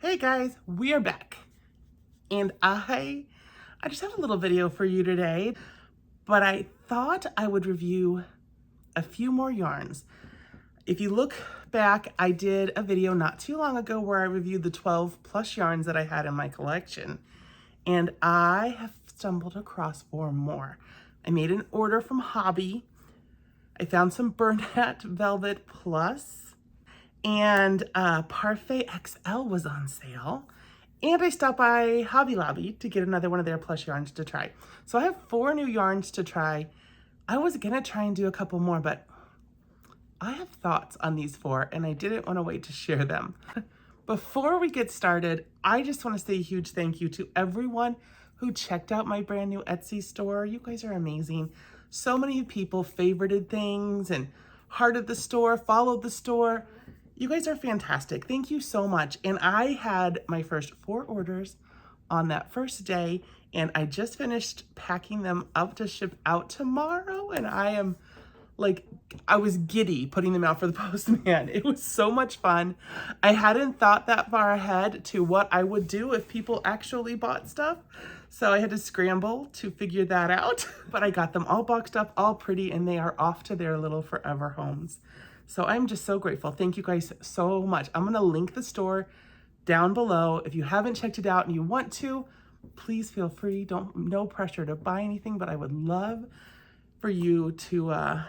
Hey guys, we are back. And I just have a little video for you today, but I thought I would review a few more yarns. If you look back, I did a video not too long ago where I reviewed the 12 plush yarns that I had in my collection. And I have stumbled across 4 more. I made an order from HOBBII. I found some Bernat Velvet Plus. And PARFAIT XL was on sale. And I stopped by Hobby Lobby to get another one of their plush yarns to try. So I have 4 new yarns to try. I was gonna try and do a couple more, but I have thoughts on these 4 and I didn't want to wait to share them. Before we get started, I just want to say a huge thank you to everyone who checked out my brand new Etsy store. You guys are amazing. So many people favorited things and hearted the store, followed the store. You guys are fantastic. Thank you so much. And I had my first 4 orders on that first day, and I just finished packing them up to ship out tomorrow. And I was giddy putting them out for the postman. It was so much fun. I hadn't thought that far ahead to what I would do if people actually bought stuff. So I had to scramble to figure that out. But I got them all boxed up, all pretty, and they are off to their little forever homes. So I'm just so grateful. Thank you guys so much. I'm gonna link the store down below. If you haven't checked it out and you want to, please feel free. No pressure to buy anything, but I would love for you to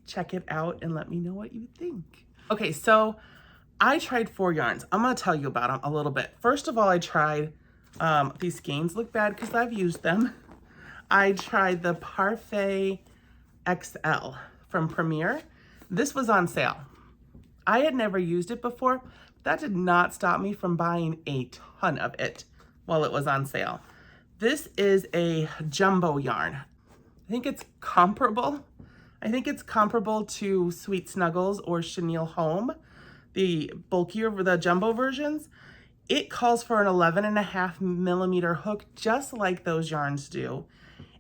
check it out and let me know what you think. Okay, so I tried 4 yarns. I'm gonna tell you about them a little bit. First of all, I tried, these skeins look bad because I've used them. I tried the PARFAIT XL from Premier. This was on sale. I had never used it before. But that did not stop me from buying a ton of it while it was on sale. This is a jumbo yarn. I think it's comparable. To Sweet Snuggles or Chenille Home, the bulkier, the jumbo versions. It calls for an 11.5 millimeter hook, just like those yarns do.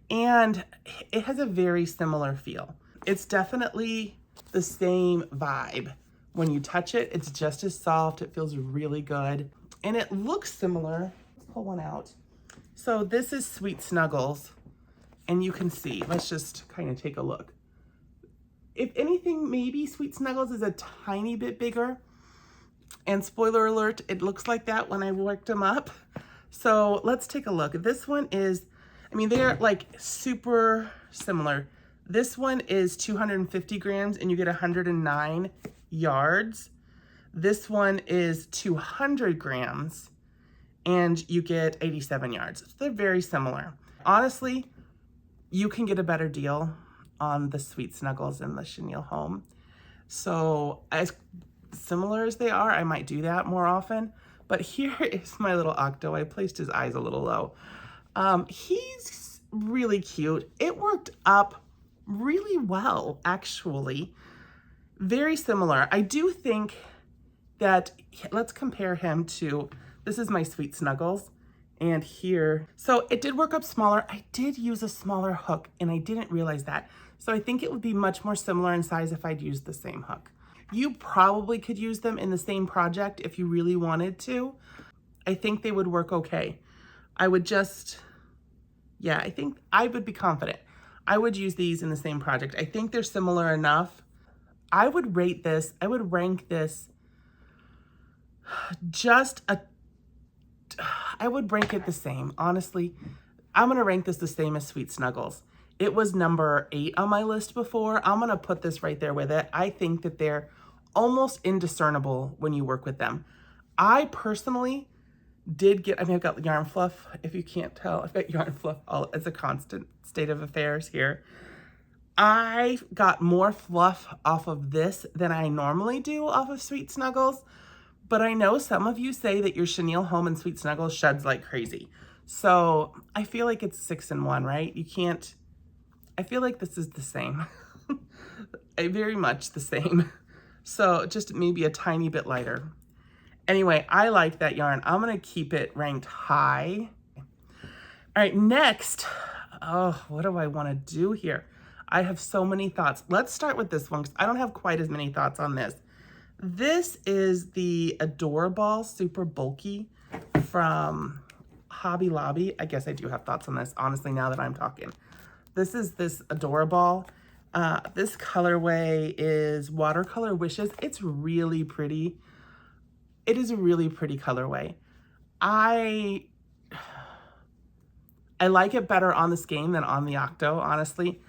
And it has a very similar feel. It's definitely the same vibe. When you touch it, it's just as soft. It feels really good. And it looks similar. Let's pull one out. So this is Sweet Snuggles. And you can see, let's just kind of take a look. If anything, maybe Sweet Snuggles is a tiny bit bigger. And spoiler alert, it looks like that when I worked them up. So let's take a look. This one is, they're like super similar. This one is 250 grams and you get 109 yards. This one is 200 grams and you get 87 yards. So they're very similar. Honestly, you can get a better deal on the Sweet Snuggles and the Chenille Home. So as similar as they are, I might do that more often. But here is my little Octo. I placed his eyes a little low. He's really cute. It worked up really well, actually. Very similar. I do think that, let's compare him to, this is my Sweet Snuggles, and here, so it did work up smaller. I did use a smaller hook, and I didn't realize that. So I think it would be much more similar in size if I'd used the same hook. You probably could use them in the same project if you really wanted to. I think they would work okay. I would just, yeah, I think I would be confident. I would use these in the same project. I think they're similar enough. I would rank this I would rank it the same. Honestly, I'm gonna rank this the same as Sweet Snuggles. It was number 8 on my list before. I'm gonna put this right there with it. I think that they're almost indiscernible when you work with them. I personally did get, I've got yarn fluff. If you can't tell, I've got yarn fluff as a constant state of affairs here. I got more fluff off of this than I normally do off of Sweet Snuggles, but I know some of you say that your Chenille Home and Sweet Snuggles sheds like crazy. So I feel like it's 6 in 1, right? You can't, I feel like this is the same. Very much the same. So just maybe a tiny bit lighter. Anyway, I like that yarn. I'm gonna keep it ranked high. All right, next, what do I wanna do here? I have so many thoughts. Let's start with this one because I don't have quite as many thoughts on this. This is the Ador Ball Super Bulky from Hobby Lobby. I guess I do have thoughts on this, honestly, now that I'm talking. This is this Ador Ball. This colorway is Watercolor Wishes. It's really pretty. It is a really pretty colorway. I like it better on the skein than on the Octo, honestly.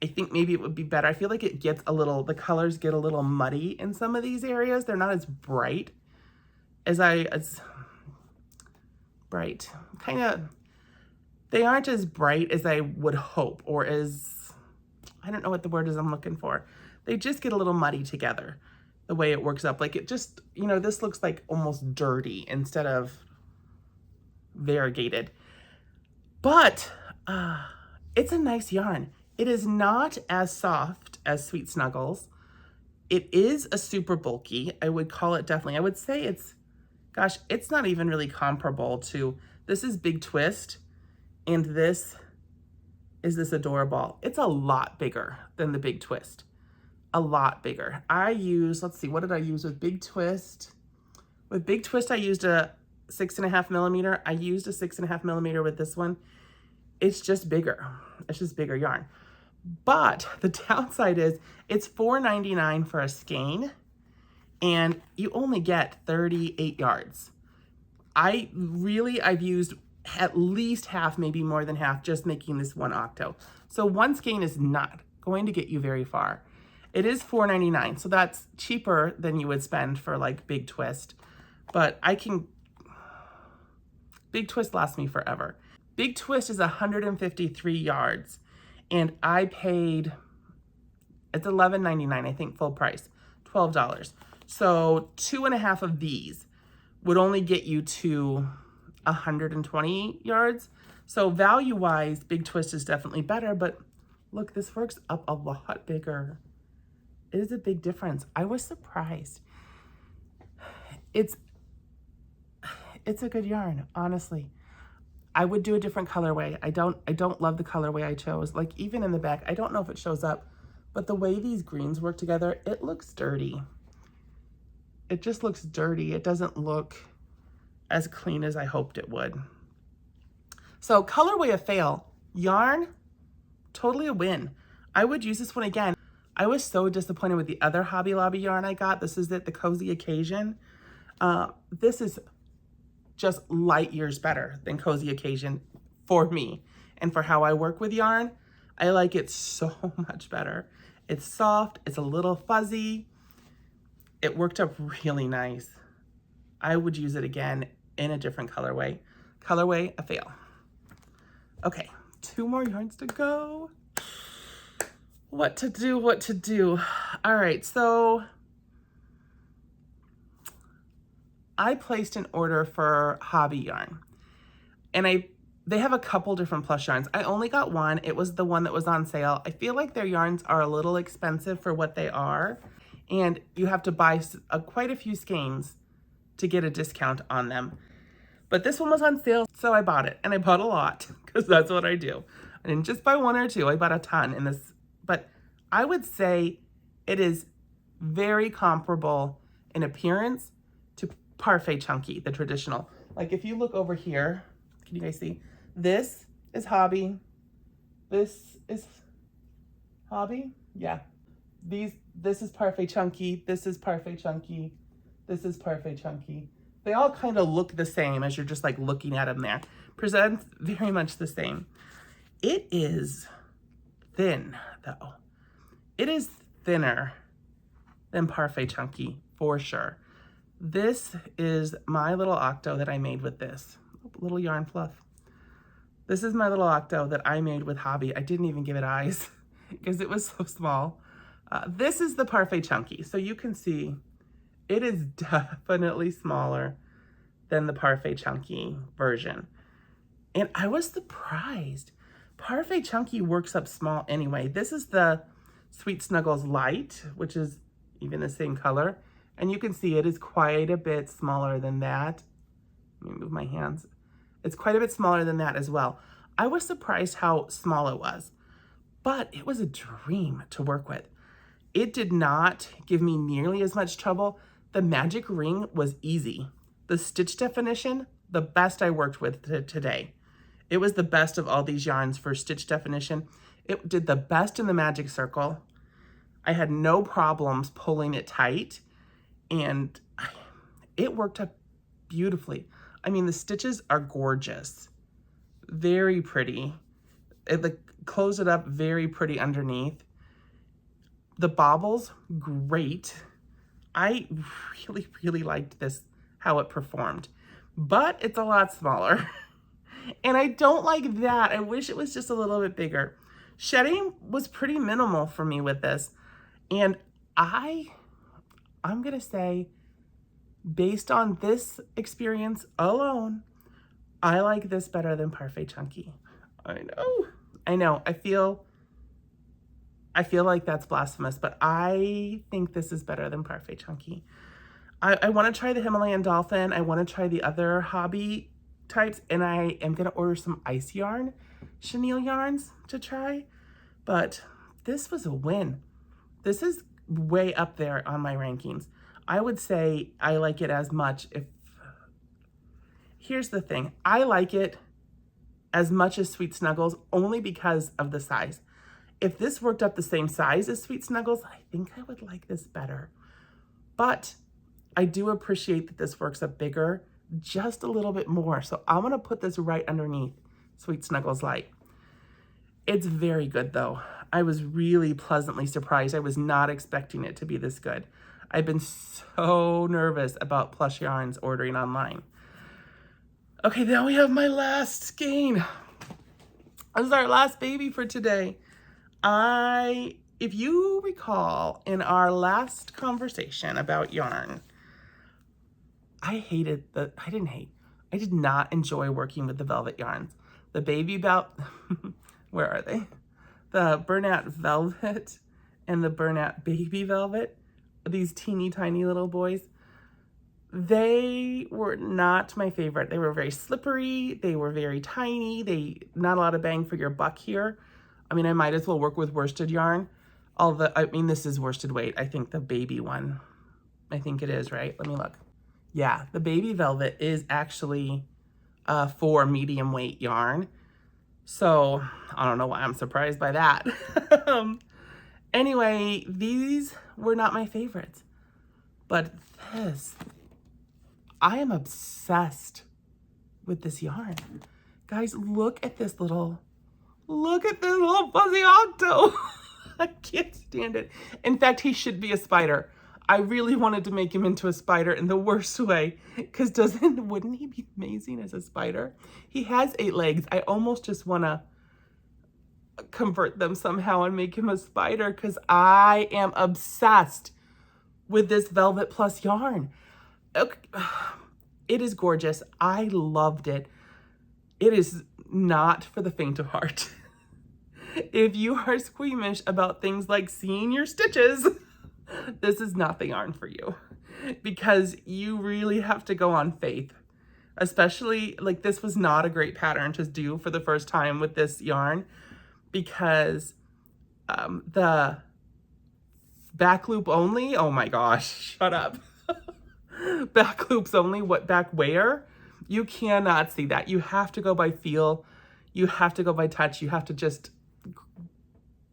I think maybe it would be better. I feel like it gets a little, the colors get a little muddy in some of these areas. They're not as bright as bright. Kind of, they aren't as bright as I would hope, or as, I don't know what the word is I'm looking for. They just get a little muddy together, the way it works up. Like it just, you know, this looks like almost dirty instead of variegated. But it's a nice yarn. It is not as soft as Sweet Snuggles. It is a super bulky. I would call it definitely, I would say it's, gosh, it's not even really comparable to, this is Big Twist, and this is this Ador Ball. It's a lot bigger than the Big Twist. A lot bigger. I use, let's see, what did I use with Big Twist? With Big Twist, I used a 6.5 millimeter. I used a 6.5 millimeter with this one. It's just bigger. It's just bigger yarn. But the downside is it's $4.99 for a skein, and you only get 38 yards. I've used at least half, maybe more than half, just making this one Octo. So one skein is not going to get you very far. It is $4.99, so that's cheaper than you would spend for like Big Twist. But Big Twist lasts me forever. Big Twist is 153 yards, and I paid, it's $11.99, I think, full price, $12. So 2.5 of these would only get you to 120 yards. So value-wise, Big Twist is definitely better, but look, this works up a lot bigger. It is a big difference. I was surprised. It's a good yarn, honestly. I would do a different colorway. I don't love the colorway I chose. Like even in the back, I don't know if it shows up, but the way these greens work together, it looks dirty. It just looks dirty. It doesn't look as clean as I hoped it would. So colorway a fail, yarn, totally a win. I would use this one again. I was so disappointed with the other Hobby Lobby yarn I got. This is it, the Cozy Occasion. This is just light years better than Cozy Occasion for me and for how I work with yarn. I like it so much better. It's soft, it's a little fuzzy. It worked up really nice. I would use it again in a different colorway. Colorway, a fail. Okay, 2 more yarns to go. What to do? All right, so I placed an order for HOBBII yarn, and they have a couple different plush yarns. I only got one. It was the one that was on sale. I feel like their yarns are a little expensive for what they are, and you have to buy quite a few skeins to get a discount on them. But this one was on sale, so I bought it, and I bought a lot because that's what I do. I didn't just buy 1 or 2. I bought a ton in this, but I would say it is very comparable in appearance to Parfait Chunky, the traditional. Like if you look over here, can you guys see? This is HOBBII. This is HOBBII. Yeah. This is Parfait Chunky. This is Parfait Chunky. This is Parfait Chunky. They all kind of look the same as you're just like looking at them there. Presents very much the same. It is thin though. It is thinner than Parfait Chunky for sure. This is my little Octo that I made with this. Little yarn fluff. This is my little Octo that I made with HOBBII. I didn't even give it eyes because it was so small. This is the Parfait Chunky. So you can see it is definitely smaller than the Parfait Chunky version. And I was surprised. Parfait Chunky works up small anyway. This is the Sweet Snuggles Light, which is even the same color. And you can see it is quite a bit smaller than that. Let me move my hands. It's quite a bit smaller than that as well. I was surprised how small it was, but it was a dream to work with. It did not give me nearly as much trouble. The magic ring was easy. The stitch definition, the best I worked with today. It was the best of all these yarns for stitch definition. It did the best in the magic circle. I had no problems pulling it tight, and it worked up beautifully. I mean, the stitches are gorgeous. Very pretty. It closed it up very pretty underneath. The bobbles, great. I really liked this, how it performed, but it's a lot smaller. And I don't like that. I wish it was just a little bit bigger. Shedding was pretty minimal for me with this. And I'm gonna say, based on this experience alone, I like this better than Parfait Chunky. I know, I feel like that's blasphemous, but I think this is better than Parfait Chunky. I wanna try the Himalayan Dolphin. I wanna try the other HOBBII types, and I am gonna order some ice yarn, chenille yarns to try, but this was a win. This is way up there on my rankings. I would say I like it as much here's the thing, I like it as much as Sweet Snuggles only because of the size. If this worked up the same size as Sweet Snuggles, I think I would like this better. But I do appreciate that this works up bigger, just a little bit more. So I'm gonna put this right underneath Sweet Snuggles Light. It's very good though. I was really pleasantly surprised. I was not expecting it to be this good. I've been so nervous about plush yarns ordering online. Okay, now we have my last skein. This is our last baby for today. If you recall in our last conversation about yarn, I did not enjoy working with the velvet yarns. The baby where are they? The Bernat Velvet and the Bernat Baby Velvet, these teeny tiny little boys, they were not my favorite. They were very slippery. They were very tiny. Not a lot of bang for your buck here. I mean, I might as well work with worsted yarn. This is worsted weight. I think the baby one, I think it is, right? Let me look. Yeah, the Baby Velvet is actually for medium weight yarn. So I don't know why I'm surprised by that. Anyway, these were not my favorites, but this, I am obsessed with this yarn. Guys, look at this little fuzzy Octo. I can't stand it. In fact, he should be a spider. I really wanted to make him into a spider in the worst way, because wouldn't he be amazing as a spider? He has 8 legs. I almost just want to convert them somehow and make him a spider, because I am obsessed with this Velvet Plus yarn. It is gorgeous. I loved it. It is not for the faint of heart. If you are squeamish about things like seeing your stitches, this is not the yarn for you, because you really have to go on faith. Especially, like, this was not a great pattern to do for the first time with this yarn, because the back loop only, oh my gosh, shut up. Back loops only, back where? You cannot see that. You have to go by feel. You have to go by touch. You have to just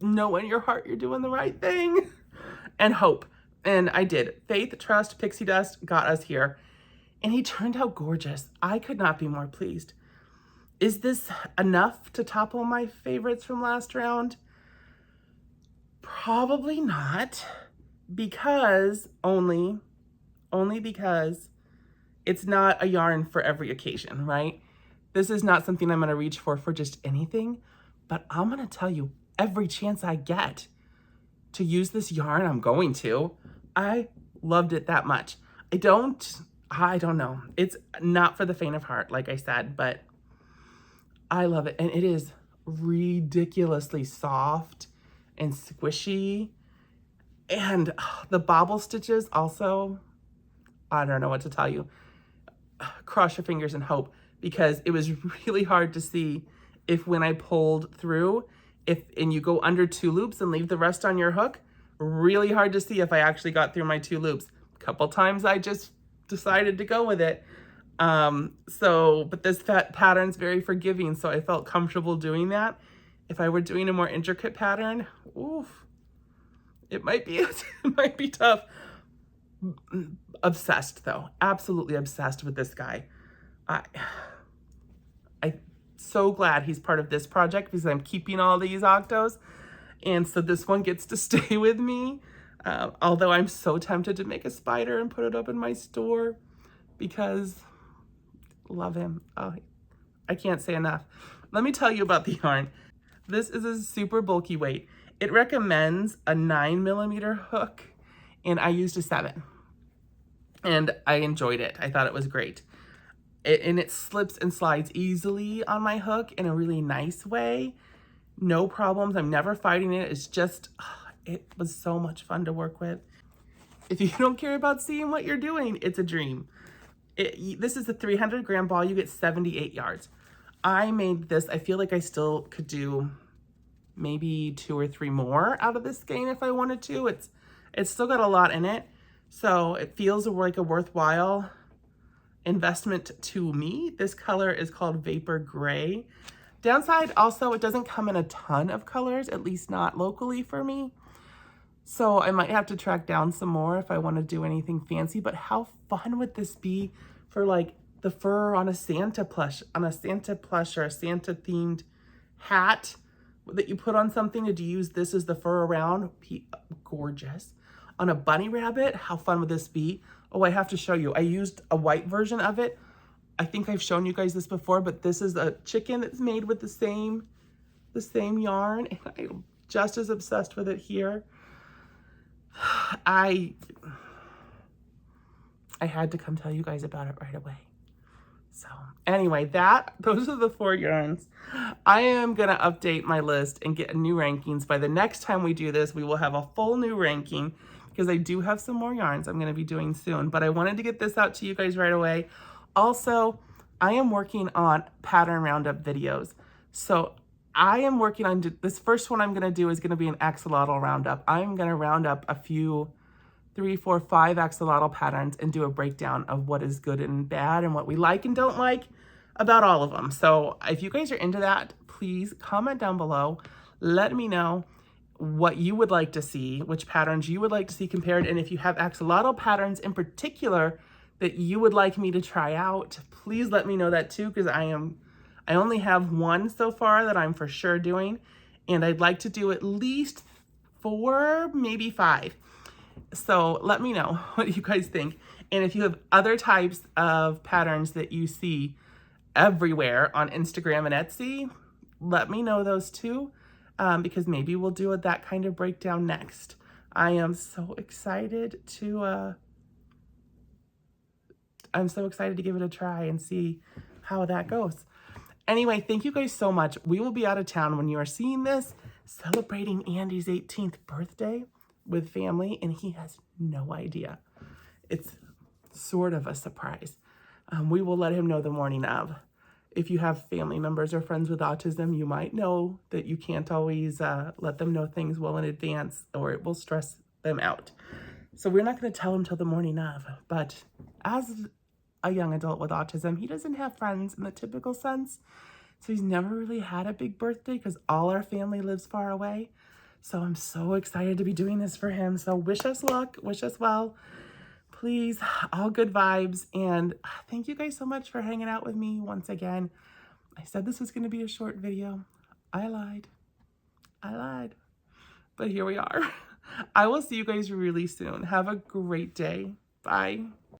know in your heart you're doing the right thing. And hope. And I did. Faith, trust, pixie dust got us here. And he turned out gorgeous. I could not be more pleased. Is this enough to topple my favorites from last round? Probably not. Because, only because it's not a yarn for every occasion, right? This is not something I'm going to reach for just anything. But I'm going to tell you, every chance I get to use this yarn, I'm going to. I loved it that much. I don't know. It's not for the faint of heart, like I said, but I love it. And it is ridiculously soft and squishy. And the bobble stitches also, I don't know what to tell you. Cross your fingers and hope, because it was really hard to see if when I pulled through, and you go under 2 loops and leave the rest on your hook, really hard to see if I actually got through my 2 loops. A couple times I just decided to go with it. But this pattern's very forgiving, so I felt comfortable doing that. If I were doing a more intricate pattern, oof, it might be it might be tough. Obsessed though, absolutely obsessed with this guy. I'm so glad he's part of this project because I'm keeping all these Octos, and so this one gets to stay with me. Although I'm so tempted to make a spider and put it up in my store because love him. Oh, I can't say enough. Let me tell you about the yarn. This is a super bulky weight. It recommends a 9mm hook, and I used a 7. And I enjoyed it. I thought it was great. And it slips and slides easily on my hook in a really nice way. No problems. I'm never fighting it. It's just, it was so much fun to work with. If you don't care about seeing what you're doing, it's a dream. This is a 300-gram ball. You get 78 yards. I made this. I feel like I still could do maybe 2 or 3 more out of this skein if I wanted to. It's still got a lot in it. So it feels like a worthwhile investment to me. This color is called Vapor Gray. Downside also, it doesn't come in a ton of colors, at least not locally for me. So I might have to track down some more if I want to do anything fancy, but how fun would this be for like the fur on a Santa plush or a Santa themed hat that you put on something? To use this as the fur around? Gorgeous. On a bunny rabbit, how fun would this be? Oh, I have to show you. I used a white version of it. I think I've shown you guys this before, but this is a chicken that's made with the same yarn, and I'm just as obsessed with it here. I had to come tell you guys about it right away. So anyway, those are the 4 yarns. I am gonna update my list and get new rankings. By the next time we do this, we will have a full new ranking because I do have some more yarns I'm gonna be doing soon, but I wanted to get this out to you guys right away. Also, I am working on pattern roundup videos. So I am working on, this first one I'm gonna do is gonna be an axolotl roundup. I'm gonna round up a few, 3, 4, 5 axolotl patterns and do a breakdown of what is good and bad and what we like and don't like about all of them. So if you guys are into that, please comment down below. Let me know what you would like to see, which patterns you would like to see compared, and if you have axolotl patterns in particular that you would like me to try out, please let me know that too, because I only have 1 so far that I'm for sure doing, and I'd like to do at least 4, maybe 5. So let me know what you guys think. And if you have other types of patterns that you see everywhere on Instagram and Etsy, let me know those too, because maybe we'll do that kind of breakdown next. I am so excited to give it a try and see how that goes. Anyway, thank you guys so much. We will be out of town when you are seeing this, celebrating Andy's 18th birthday with family, and he has no idea. It's sort of a surprise. We will let him know the morning of. If you have family members or friends with autism, you might know that you can't always let them know things well in advance, or it will stress them out. So we're not going to tell him till the morning of. But as a young adult with autism, he doesn't have friends in the typical sense. So he's never really had a big birthday because all our family lives far away. So I'm so excited to be doing this for him. So wish us luck, wish us well. Please, all good vibes. And thank you guys so much for hanging out with me once again. I said this was going to be a short video. I lied. But here we are. I will see you guys really soon. Have a great day. Bye.